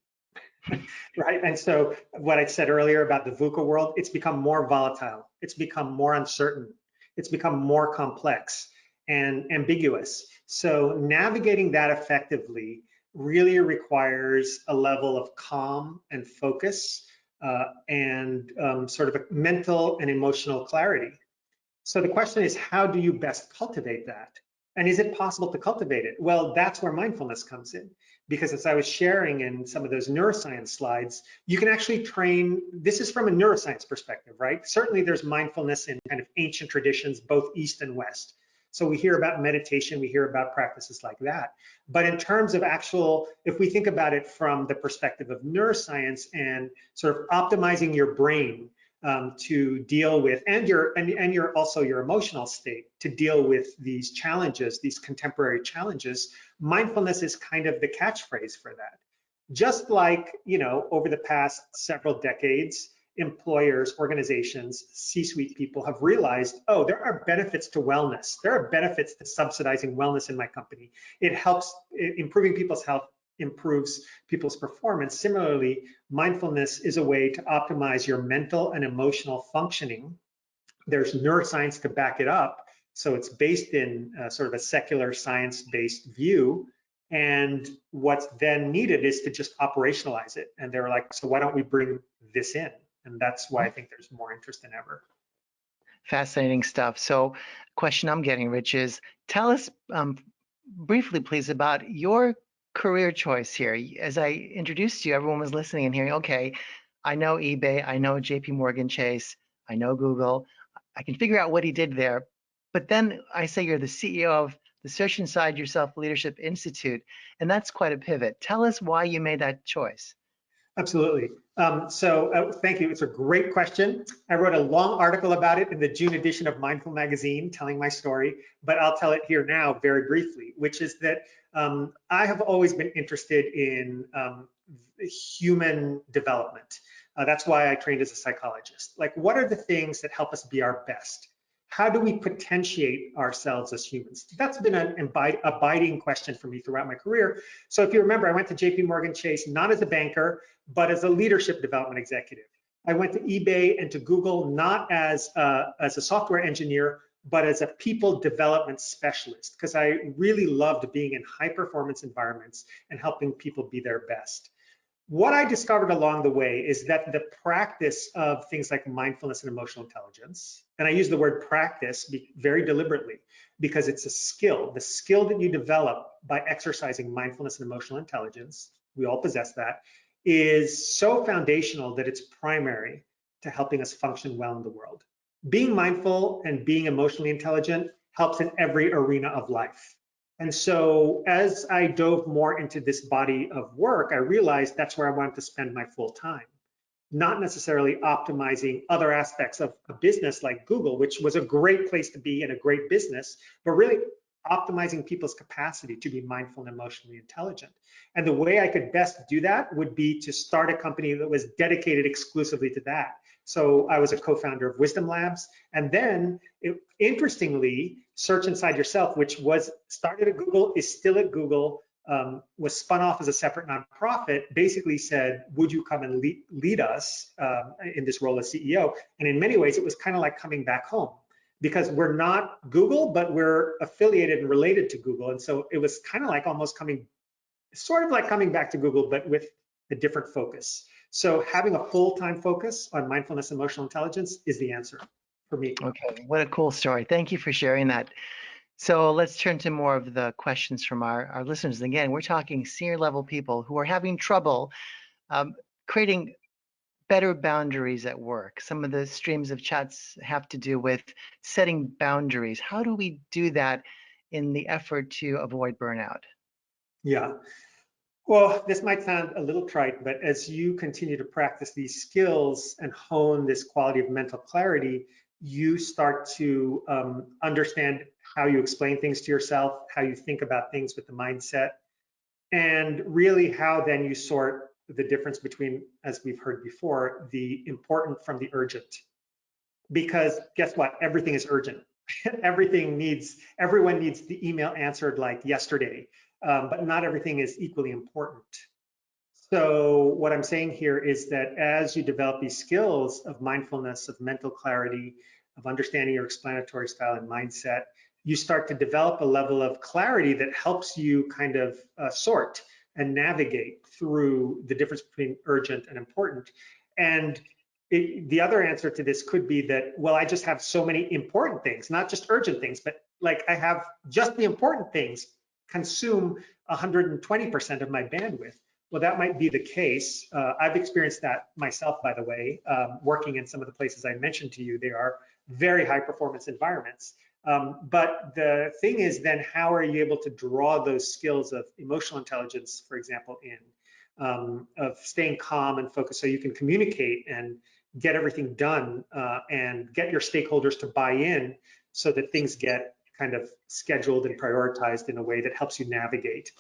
right? And so what I said earlier about the VUCA world, it's become more volatile. It's become more uncertain. It's become more complex and ambiguous. So navigating that effectively really requires a level of calm and focus and sort of a mental and emotional clarity. So the question is, how do you best cultivate that? And is it possible to cultivate it? Well, that's where mindfulness comes in. Because as I was sharing in some of those neuroscience slides, you can actually train, this is from a neuroscience perspective, right? Certainly there's mindfulness in kind of ancient traditions, both East and West. So we hear about meditation, we hear about practices like that. But in terms of actual, if we think about it from the perspective of neuroscience and sort of optimizing your brain to deal with, and your also your emotional state to deal with these challenges, these contemporary challenges, mindfulness is kind of the catchphrase for that. Just like, over the past several decades, employers, organizations, C-suite people have realized, oh, there are benefits to wellness. There are benefits to subsidizing wellness in my company. It helps improving people's health, improves people's performance. Similarly, mindfulness is a way to optimize your mental and emotional functioning. There's neuroscience to back it up. So it's based in sort of a secular science-based view. And what's then needed is to just operationalize it. And they're like, so why don't we bring this in? And that's why I think there's more interest than ever. Fascinating stuff. So, question I'm getting, Rich, is tell us briefly, please, about your career choice here. As I introduced you, everyone was listening and hearing, okay, I know eBay, I know JP Morgan Chase, I know Google. I can figure out what he did there. But then I say you're the CEO of the Search Inside Yourself Leadership Institute, and that's quite a pivot. Tell us why you made that choice. Absolutely. Thank you. It's a great question. I wrote a long article about it in the June edition of Mindful Magazine, telling my story, but I'll tell it here now very briefly, which is that I have always been interested in human development. That's why I trained as a psychologist. Like, what are the things that help us be our best? How do we potentiate ourselves as humans? That's been an abiding question for me throughout my career. So if you remember, I went to JP Morgan Chase, not as a banker, but as a leadership development executive. I went to eBay and to Google, not as a software engineer, but as a people development specialist, because I really loved being in high performance environments and helping people be their best. What I discovered along the way is that the practice of things like mindfulness and emotional intelligence, and I use the word practice very deliberately because it's a skill, the skill that you develop by exercising mindfulness and emotional intelligence, we all possess that, is so foundational that it's primary to helping us function well in the world. Being mindful and being emotionally intelligent helps in every arena of life. And so as I dove more into this body of work, I realized that's where I wanted to spend my full time, not necessarily optimizing other aspects of a business like Google, which was a great place to be and a great business, but really optimizing people's capacity to be mindful and emotionally intelligent. And the way I could best do that would be to start a company that was dedicated exclusively to that. So I was a co-founder of Wisdom Labs. And then, interestingly, Search Inside Yourself, which was started at Google, is still at Google, was spun off as a separate nonprofit, basically said, would you come and lead us in this role as CEO? And in many ways, it was kind of like coming back home, because we're not Google, but we're affiliated and related to Google. And so it was kind of like almost sort of like coming back to Google, but with a different focus. So having a full-time focus on mindfulness and emotional intelligence is the answer for me. Okay, what a cool story. Thank you for sharing that. So let's turn to more of the questions from our listeners. Again, we're talking senior level people who are having trouble um, creating better boundaries at work. Some of the streams of chats have to do with setting boundaries. How do we do that in the effort to avoid burnout? Yeah. Well, this might sound a little trite, but as you continue to practice these skills and hone this quality of mental clarity, you start to understand how you explain things to yourself, how you think about things with the mindset, and really how then you sort the difference between, as we've heard before, the important from the urgent. Because guess what? Everything is urgent. Everyone needs the email answered like yesterday, but not everything is equally important. So what I'm saying here is that as you develop these skills of mindfulness, of mental clarity, of understanding your explanatory style and mindset, you start to develop a level of clarity that helps you kind of sort and navigate through the difference between urgent and important. And the other answer to this could be that, well, I just have so many important things, not just urgent things, but like I have just the important things consume 120% of my bandwidth. Well, that might be the case. I've experienced that myself, by the way, working in some of the places I mentioned to you. They are very high performance environments. But the thing is then, how are you able to draw those skills of emotional intelligence, for example, in, of staying calm and focused so you can communicate and get everything done and get your stakeholders to buy in so that things get kind of scheduled and prioritized in a way that helps you navigate.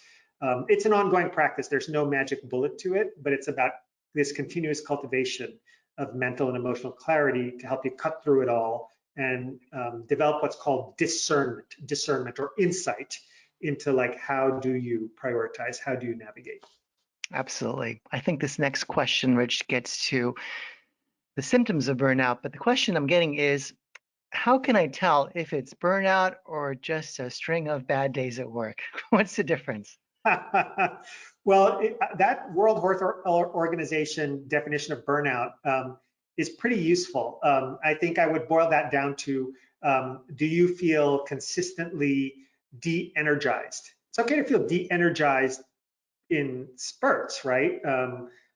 It's an ongoing practice. There's no magic bullet to it, but it's about this continuous cultivation of mental and emotional clarity to help you cut through it all and develop what's called discernment or insight into like, how do you prioritize? How do you navigate? Absolutely. I think this next question, Rich, gets to the symptoms of burnout, but the question I'm getting is, how can I tell if it's burnout or just a string of bad days at work? What's the difference? Well, that World Health Organization definition of burnout is pretty useful. I think I would boil that down to, do you feel consistently de-energized? It's okay to feel de-energized in spurts, right?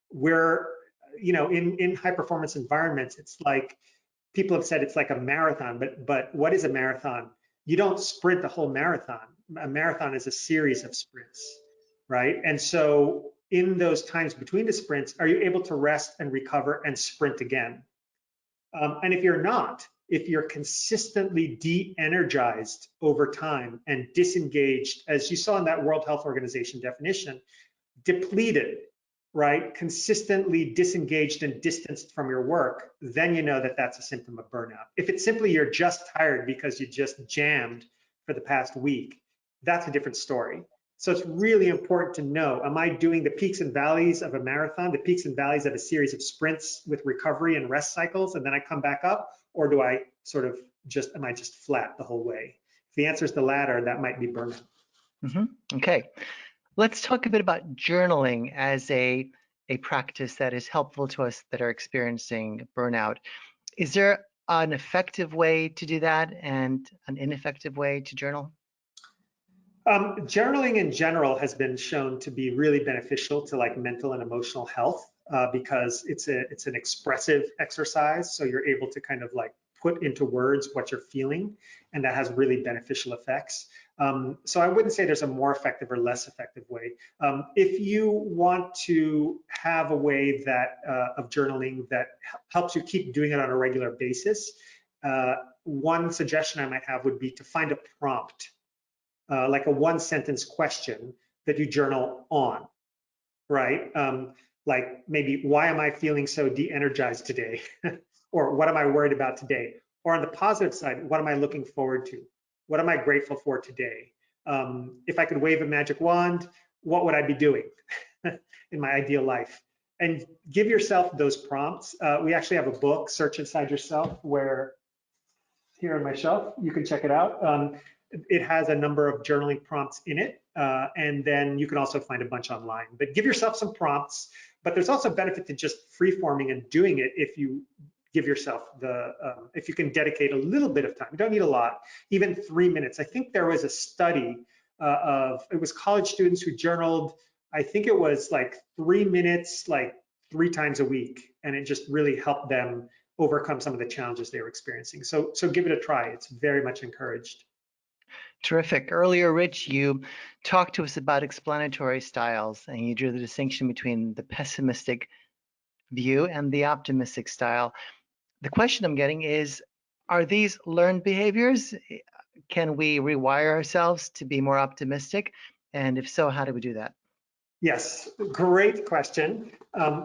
Where, in high performance environments, it's like, people have said it's like a marathon, but what is a marathon? You don't sprint the whole marathon. A marathon is a series of sprints, right? And so in those times between the sprints, are you able to rest and recover and sprint again? And if you're not, if you're consistently de-energized over time and disengaged, as you saw in that World Health Organization definition, depleted, right, consistently disengaged and distanced from your work, then you know that that's a symptom of burnout. If it's simply you're just tired because you just jammed for the past week, that's a different story. So it's really important to know, am I doing the peaks and valleys of a marathon, the peaks and valleys of a series of sprints with recovery and rest cycles, and then I come back up? Or do I sort of am I just flat the whole way? If the answer is the latter, that might be burnout. Okay. Let's talk a bit about journaling as a practice that is helpful to us that are experiencing burnout. Is there an effective way to do that and an ineffective way to journal? Journaling in general has been shown to be really beneficial to like mental and emotional health because it's an expressive exercise. So you're able to kind of like put into words what you're feeling, and that has really beneficial effects. So I wouldn't say there's a more effective or less effective way. If you want to have a way that of journaling that helps you keep doing it on a regular basis, one suggestion I might have would be to find a prompt, like a one sentence question that you journal on, right? Like maybe, why am I feeling so de-energized today? Or what am I worried about today? Or on the positive side, what am I looking forward to? What am I grateful for today? If I could wave a magic wand, what would I be doing in my ideal life? And give yourself those prompts. We actually have a book, Search Inside Yourself, where here on my shelf, you can check it out. It has a number of journaling prompts in it, and then you can also find a bunch online. But give yourself some prompts, but there's also benefit to just free-forming and doing it if you give yourself if you can dedicate a little bit of time. You don't need a lot, even 3 minutes. I think there was a study it was college students who journaled, I think it was like 3 minutes, like 3 times a week, and it just really helped them overcome some of the challenges they were experiencing. So give it a try. It's very much encouraged. Terrific. Earlier, Rich, you talked to us about explanatory styles, and you drew the distinction between the pessimistic view and the optimistic style. The question I'm getting is, are these learned behaviors? Can we rewire ourselves to be more optimistic? And if so, how do we do that? Yes, great question.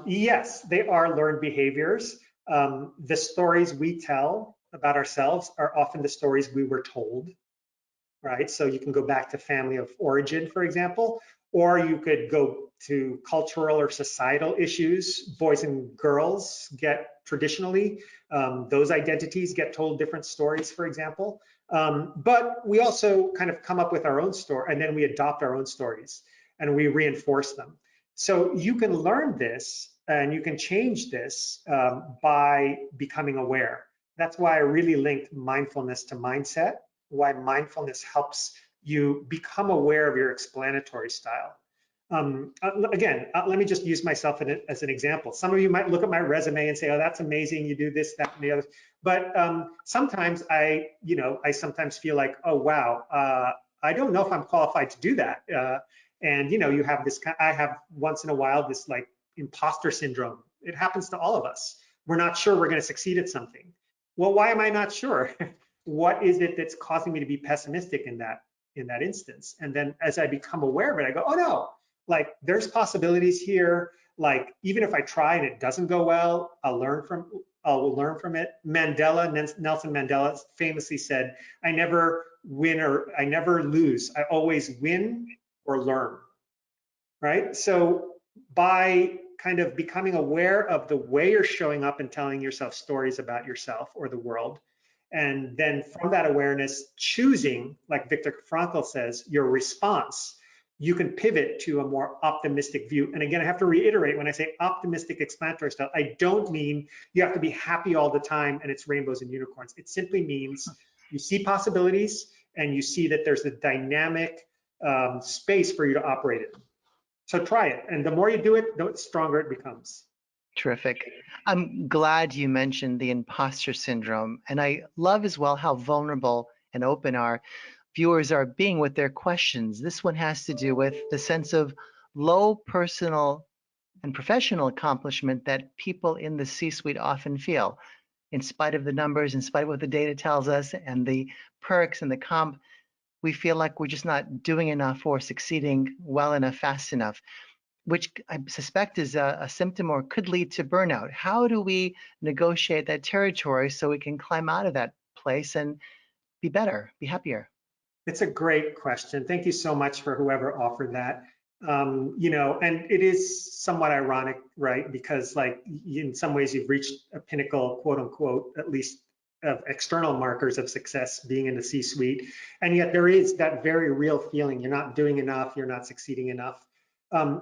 Yes, they are learned behaviors. The stories we tell about ourselves are often the stories we were told, right? So you can go back to family of origin, for example. or you could go to cultural or societal issues. Boys and girls get traditionally, those identities get told different stories, for example. But we also kind of come up with our own story, and then we adopt our own stories and we reinforce them. So you can learn this and you can change this by becoming aware. That's why I really linked mindfulness to mindset, why mindfulness helps you become aware of your explanatory style. Again, let me just use myself as an example. Some of you might look at my resume and say, "Oh, that's amazing. You do this, that, and the other." But sometimes I sometimes feel like, "Oh, wow, I don't know if I'm qualified to do that." And you have this. I have once in a while this like imposter syndrome. It happens to all of us. We're not sure we're going to succeed at something. Well, why am I not sure? What is it that's causing me to be pessimistic in that instance? And then as I become aware of it, I go, "Oh no. Like there's possibilities here. Like even if I try and it doesn't go well, I'll learn from it." Nelson Mandela famously said, "I never win or I never lose. I always win or learn." Right? So by kind of becoming aware of the way you're showing up and telling yourself stories about yourself or the world, and then from that awareness, choosing, like Viktor Frankl says, your response, you can pivot to a more optimistic view. And again, I have to reiterate, when I say optimistic explanatory style, I don't mean you have to be happy all the time and it's rainbows and unicorns. It simply means you see possibilities and you see that there's a dynamic space for you to operate in. So try it. And the more you do it, the stronger it becomes. Terrific. I'm glad you mentioned the imposter syndrome. And I love as well how vulnerable and open our viewers are being with their questions. This one has to do with the sense of low personal and professional accomplishment that people in the C-suite often feel. In spite of the numbers, in spite of what the data tells us and the perks and the comp, we feel like we're just not doing enough or succeeding well enough, fast enough, which I suspect is a symptom or could lead to burnout. How do we negotiate that territory so we can climb out of that place and be better, be happier? It's a great question. Thank you so much for whoever offered that. And it is somewhat ironic, right? Because like in some ways you've reached a pinnacle, quote unquote, at least of external markers of success being in the C-suite. And yet there is that very real feeling you're not doing enough, you're not succeeding enough.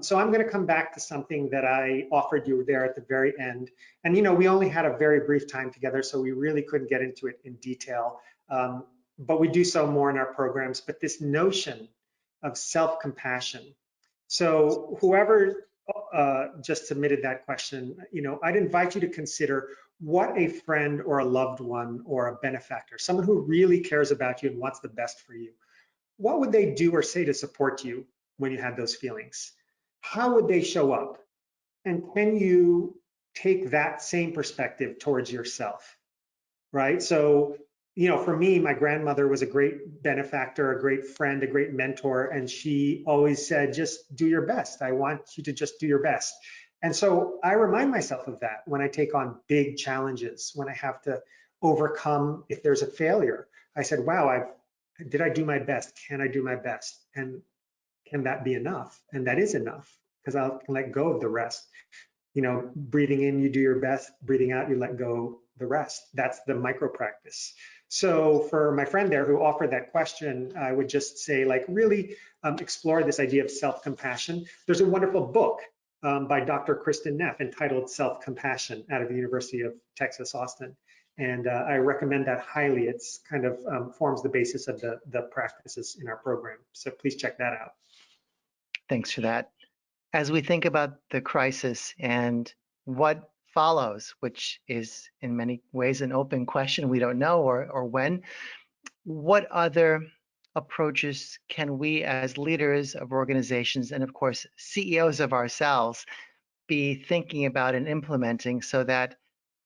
So I'm going to come back to something that I offered you there at the very end. And we only had a very brief time together, so we really couldn't get into it in detail. But we do so more in our programs. But this notion of self-compassion. So whoever just submitted that question, I'd invite you to consider what a friend or a loved one or a benefactor, someone who really cares about you and wants the best for you, what would they do or say to support you when you had those feelings? How would they show up? And can you take that same perspective towards yourself? Right? So, for me, my grandmother was a great benefactor, a great friend, a great mentor, and she always said, just do your best. I want you to just do your best. And so I remind myself of that when I take on big challenges, when I have to overcome, if there's a failure. I said, wow, did I do my best? Can I do my best? And can that be enough? And that is enough because I'll let go of the rest. Breathing in, you do your best. Breathing out, you let go the rest. That's the micro practice. So for my friend there who offered that question, I would just say, like, really explore this idea of self-compassion. There's a wonderful book by Dr. Kristen Neff entitled Self-Compassion out of the University of Texas, Austin. And I recommend that highly. It's kind of forms the basis of the practices in our program. So please check that out. Thanks for that. As we think about the crisis and what follows, which is in many ways an open question, we don't know or when, what other approaches can we as leaders of organizations and of course CEOs of ourselves be thinking about and implementing so that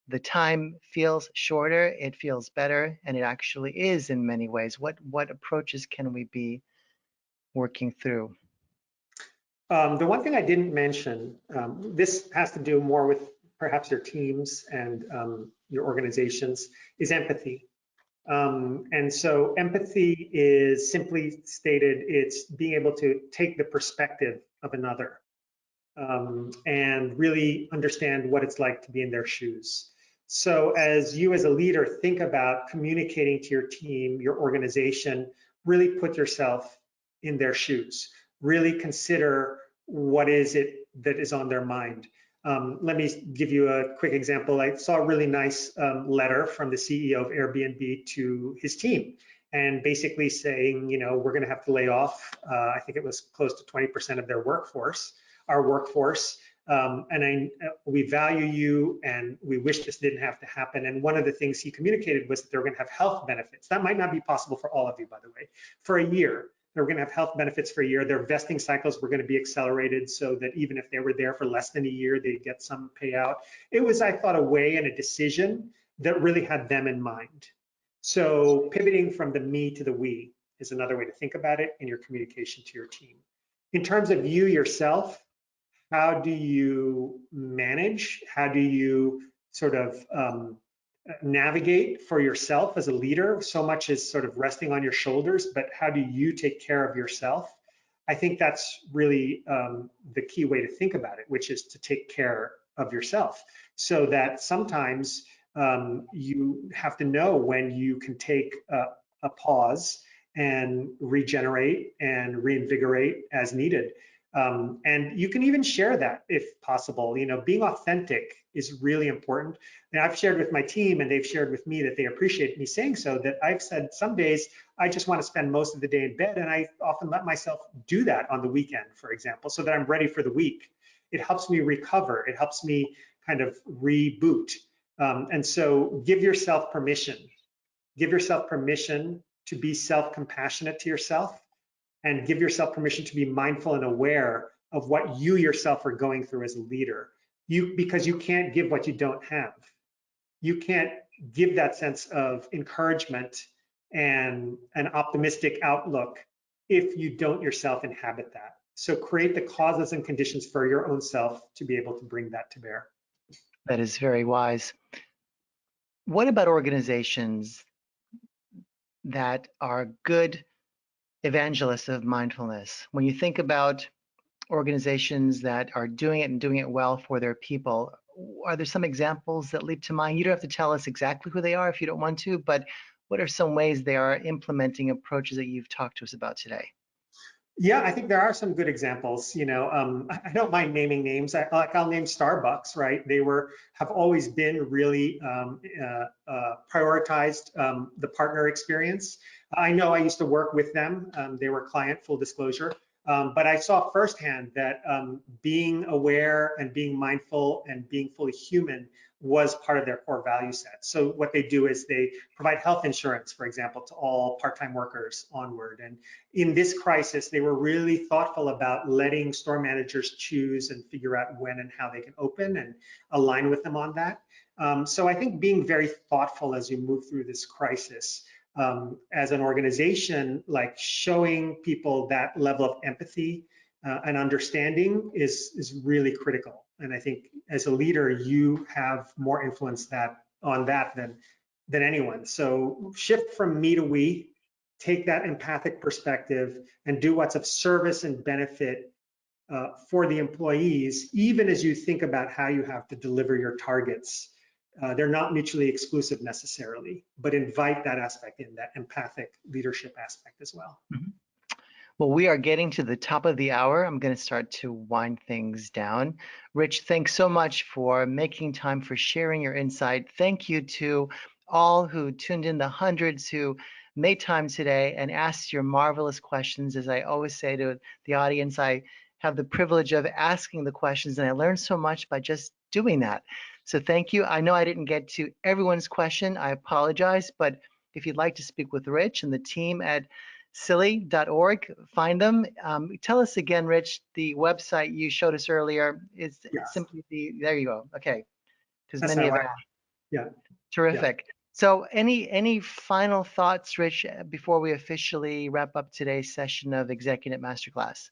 the time feels shorter, it feels better, and it actually is in many ways? What approaches can we be working through? The one thing I didn't mention, this has to do more with perhaps your teams and your organizations, is empathy. And so empathy is simply stated, it's being able to take the perspective of another and really understand what it's like to be in their shoes. So as you as a leader think about communicating to your team, your organization, really put yourself in their shoes. Really consider what is it that is on their mind. Let me give you a quick example. I saw a really nice letter from the CEO of Airbnb to his team, and basically saying, we're going to have to lay off, I think it was close to 20% of their workforce, our workforce. We value you and we wish this didn't have to happen. And one of the things he communicated was that they're going to have health benefits. That might not be possible for all of you, by the way, for a year. They're going to have health benefits for a year. Their vesting cycles were going to be accelerated so that even if they were there for less than a year, they'd get some payout. It was, I thought, a way and a decision that really had them in mind. So pivoting from the me to the we is another way to think about it in your communication to your team. In terms of you yourself, how do you manage? How do you sort of navigate for yourself as a leader? So much is sort of resting on your shoulders, but how do you take care of yourself? I think that's really the key way to think about it, which is to take care of yourself, so that sometimes you have to know when you can take a pause and regenerate and reinvigorate as needed. And you can even share that if possible. Being authentic is really important. And I've shared with my team, and they've shared with me that they appreciate me saying so, that I've said some days I just want to spend most of the day in bed, and I often let myself do that on the weekend, for example, so that I'm ready for the week. It helps me recover. It helps me kind of reboot. And so give yourself permission. Give yourself permission to be self-compassionate to yourself, and give yourself permission to be mindful and aware of what you yourself are going through as a leader. Because you can't give what you don't have. You can't give that sense of encouragement and an optimistic outlook if you don't yourself inhabit that. So create the causes and conditions for your own self to be able to bring that to bear. That is very wise. What about organizations that are good evangelists of mindfulness? When you think about organizations that are doing it and doing it well for their people, are there some examples that leap to mind? You don't have to tell us exactly who they are if you don't want to, but what are some ways they are implementing approaches that you've talked to us about today? Yeah, I think there are some good examples. I don't mind naming names. I'll name Starbucks, right? They have always been really prioritized the partner experience. I know I used to work with them. They were client, full disclosure. But I saw firsthand that being aware and being mindful and being fully human was part of their core value set. So what they do is they provide health insurance, for example, to all part-time workers onward. And in this crisis, they were really thoughtful about letting store managers choose and figure out when and how they can open and align with them on that. So I think being very thoughtful as you move through this crisis, as an organization, like showing people that level of empathy and understanding is really critical. And I think as a leader, you have more influence on that than anyone. So shift from me to we, take that empathic perspective and do what's of service and benefit for the employees, even as you think about how you have to deliver your targets. They're not mutually exclusive necessarily, but invite that aspect in, that empathic leadership aspect as well. Mm-hmm. Well, we are getting to the top of the hour. I'm going to start to wind things down. Rich, thanks so much for making time, for sharing your insight. Thank you to all who tuned in, the hundreds who made time today and asked your marvelous questions. As I always say to the audience, I have the privilege of asking the questions, and I learned so much by just doing that. So thank you. I know I didn't get to everyone's question. I apologize, but if you'd like to speak with Rich and the team at silly.org, find them. Tell us again, Rich, the website you showed us earlier is Yes, simply there you go. Okay, because that's many how have I, asked. yeah, yeah. Terrific. So any final thoughts, Rich, before we officially wrap up today's session of ExecuNet Masterclass?